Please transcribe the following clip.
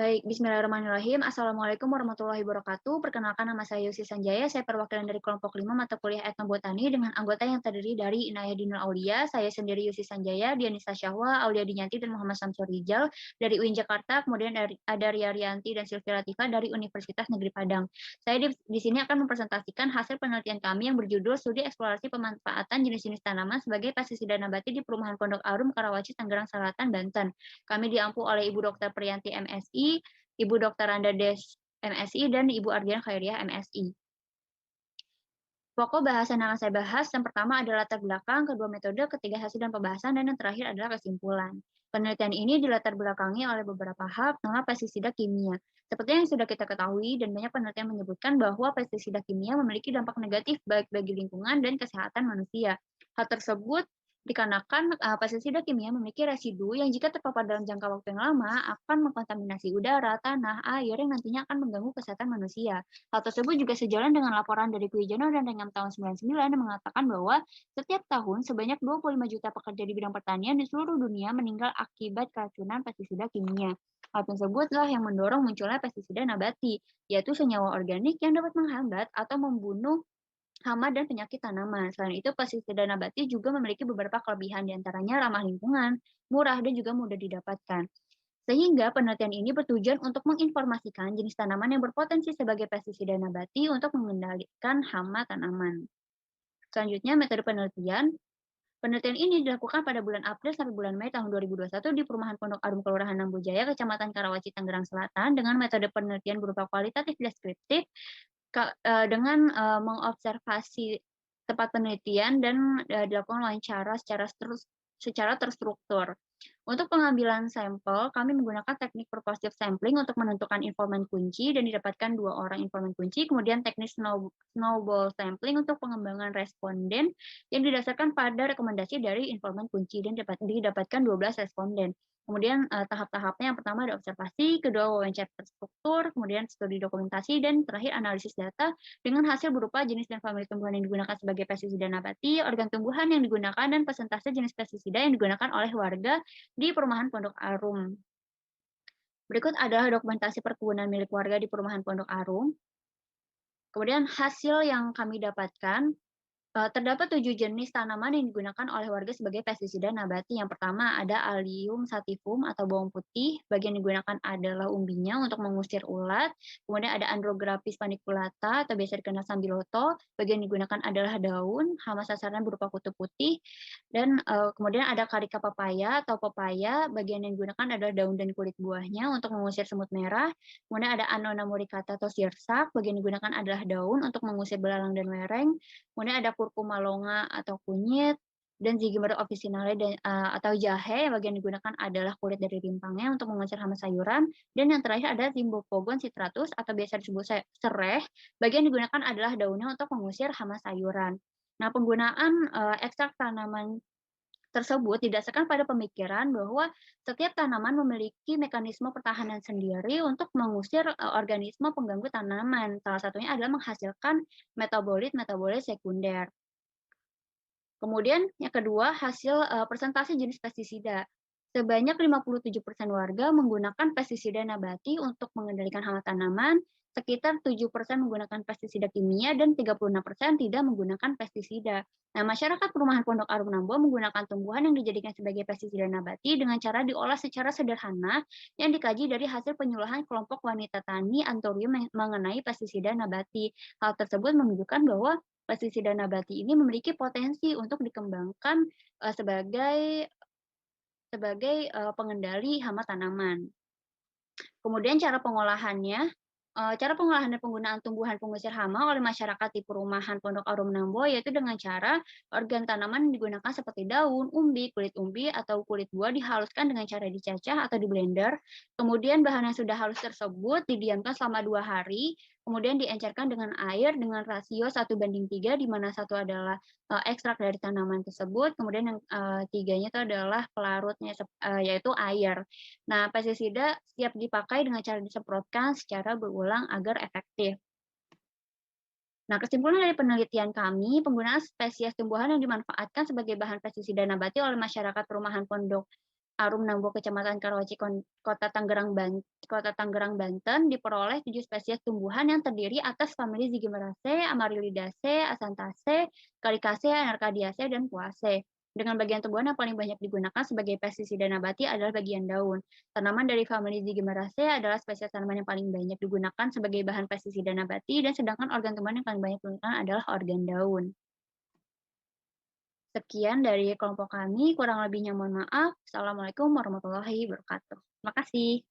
Baik, bismillahirrahmanirrahim. Assalamualaikum warahmatullahi wabarakatuh. Perkenalkan nama saya Yosi Sanjaya. Saya perwakilan dari kelompok 5 mata kuliah etnobotani dengan anggota yang terdiri dari Inayah Dinul Aulia, saya sendiri Yosi Sanjaya, Dianisa Syahwa, Aulia Dinyanti, dan Muhammad Samsur Rijal dari UIN Jakarta. Kemudian ada Ria Rianti dan Sylvia Latifah dari Universitas Negeri Padang. Saya di sini akan mempresentasikan hasil penelitian kami yang berjudul Studi Eksplorasi Pemanfaatan Jenis-jenis Tanaman sebagai Pestisida Nabati di Perumahan Pondok Arum, Karawaci, Tangerang Selatan, Banten. Kami diampu oleh Ibu Dr. Priyanti MSI, Ibu Dr. Randa Des MSI, dan Ibu Ardian Khairiah MSI. Pokok bahasan yang akan saya bahas, yang pertama adalah latar belakang, kedua metode, ketiga hasil dan pembahasan, dan yang terakhir adalah kesimpulan. Penelitian ini dilatar belakangi oleh beberapa hal tentang pestisida kimia. Seperti yang sudah kita ketahui, dan banyak penelitian menyebutkan bahwa pestisida kimia memiliki dampak negatif baik bagi lingkungan dan kesehatan manusia. Hal tersebut dikarenakan pestisida kimia memiliki residu yang jika terpapar dalam jangka waktu yang lama akan mengkontaminasi udara, tanah, air yang nantinya akan mengganggu kesehatan manusia. Hal tersebut juga sejalan dengan laporan dari Kwijono dan Rengam tahun 99 yang mengatakan bahwa setiap tahun sebanyak 25 juta pekerja di bidang pertanian di seluruh dunia meninggal akibat keracunan pestisida kimia. Hal tersebutlah yang mendorong munculnya pestisida nabati, yaitu senyawa organik yang dapat menghambat atau membunuh hama dan penyakit tanaman. Selain itu, pestisida nabati juga memiliki beberapa kelebihan, diantaranya ramah lingkungan, murah, dan juga mudah didapatkan. Sehingga penelitian ini bertujuan untuk menginformasikan jenis tanaman yang berpotensi sebagai pestisida nabati untuk mengendalikan hama tanaman. Selanjutnya, metode penelitian. Penelitian ini dilakukan pada bulan April sampai bulan Mei tahun 2021 di Perumahan Pondok Arum Kelurahan Nambojaya, Kecamatan Karawaci, Tangerang Selatan, dengan metode penelitian berupa kualitatif deskriptif dengan mengobservasi tempat penelitian dan dilakukan wawancara secara terstruktur. Untuk pengambilan sampel, kami menggunakan teknik purposive sampling untuk menentukan informan kunci dan didapatkan 2 orang informan kunci, kemudian teknik snowball sampling untuk pengembangan responden yang didasarkan pada rekomendasi dari informan kunci dan didapatkan 12 responden. Kemudian tahap-tahapnya yang pertama ada observasi, kedua wawancara terstruktur, kemudian studi dokumentasi, dan terakhir analisis data dengan hasil berupa jenis dan famili tumbuhan yang digunakan sebagai pestisida nabati, organ tumbuhan yang digunakan, dan persentase jenis pestisida yang digunakan oleh warga di Perumahan Pondok Arum. Berikut adalah dokumentasi perkebunan milik warga di Perumahan Pondok Arum. Kemudian hasil yang kami dapatkan, terdapat 7 jenis tanaman yang digunakan oleh warga sebagai pestisida nabati. Yang pertama ada Allium sativum atau bawang putih. Bagian yang digunakan adalah umbinya untuk mengusir ulat. Kemudian ada Andrographis paniculata atau biasa dikenal sambiloto. Bagian yang digunakan adalah daun, hama sasaran berupa kutu putih. Dan kemudian ada Carica papaya atau pepaya. Bagian yang digunakan adalah daun dan kulit buahnya untuk mengusir semut merah. Kemudian ada Annona muricata atau sirsak. Bagian yang digunakan adalah daun untuk mengusir belalang dan wereng. Kemudian ada kurkuma longa atau kunyit, dan Zygimer officinale atau jahe, yang bagian digunakan adalah kulit dari rimpangnya untuk mengusir hama sayuran. Dan yang terakhir ada Zymbopogon citratus atau biasa disebut sereh, bagian digunakan adalah daunnya untuk mengusir hama sayuran. Nah, penggunaan ekstrak tanaman tersebut didasarkan pada pemikiran bahwa setiap tanaman memiliki mekanisme pertahanan sendiri untuk mengusir organisme pengganggu tanaman. Salah satunya adalah menghasilkan metabolit-metabolit sekunder. Kemudian yang kedua, hasil persentase jenis pestisida. Sebanyak 57% warga menggunakan pestisida nabati untuk mengendalikan hama tanaman, sekitar 7% menggunakan pestisida kimia, dan 36% tidak menggunakan pestisida. Nah, masyarakat Perumahan Pondok Arum Nambo menggunakan tumbuhan yang dijadikan sebagai pestisida nabati dengan cara diolah secara sederhana yang dikaji dari hasil penyuluhan kelompok wanita tani Antorium mengenai pestisida nabati. Hal tersebut menunjukkan bahwa pestisida nabati ini memiliki potensi untuk dikembangkan sebagai pengendali hama tanaman. Kemudian cara pengolahan dan penggunaan tumbuhan pengusir hama oleh masyarakat di Perumahan Pondok Arum Nambo yaitu dengan cara organ tanaman yang digunakan seperti daun, kulit umbi, atau kulit buah dihaluskan dengan cara dicacah atau di-blender. Kemudian bahan yang sudah halus tersebut didiamkan selama 2 hari, kemudian diencerkan dengan air dengan rasio 1:3, di mana 1 adalah ekstrak dari tanaman tersebut, kemudian yang 3-nya itu adalah pelarutnya, yaitu air. Nah, pestisida siap dipakai dengan cara disemprotkan secara berulang agar efektif. Nah, kesimpulan dari penelitian kami, penggunaan spesies tumbuhan yang dimanfaatkan sebagai bahan pestisida nabati oleh masyarakat Perumahan Pondok Arum Nambo, Kecamatan Karawaci, Kota Tangerang, Banten, diperoleh 7 spesies tumbuhan yang terdiri atas famili Zygomeraceae, Amaryllidaceae, Acanthaceae, Caricaceae, Anarcadiaceae, dan Poaceae. Dengan bagian tumbuhan yang paling banyak digunakan sebagai pestisida nabati adalah bagian daun. Tanaman dari famili Zygomeraceae adalah spesies tanaman yang paling banyak digunakan sebagai bahan pestisida nabati, dan sedangkan organ tumbuhan yang paling banyak digunakan adalah organ daun. Sekian dari kelompok kami, kurang lebihnya mohon maaf. Assalamualaikum warahmatullahi wabarakatuh. Terima kasih.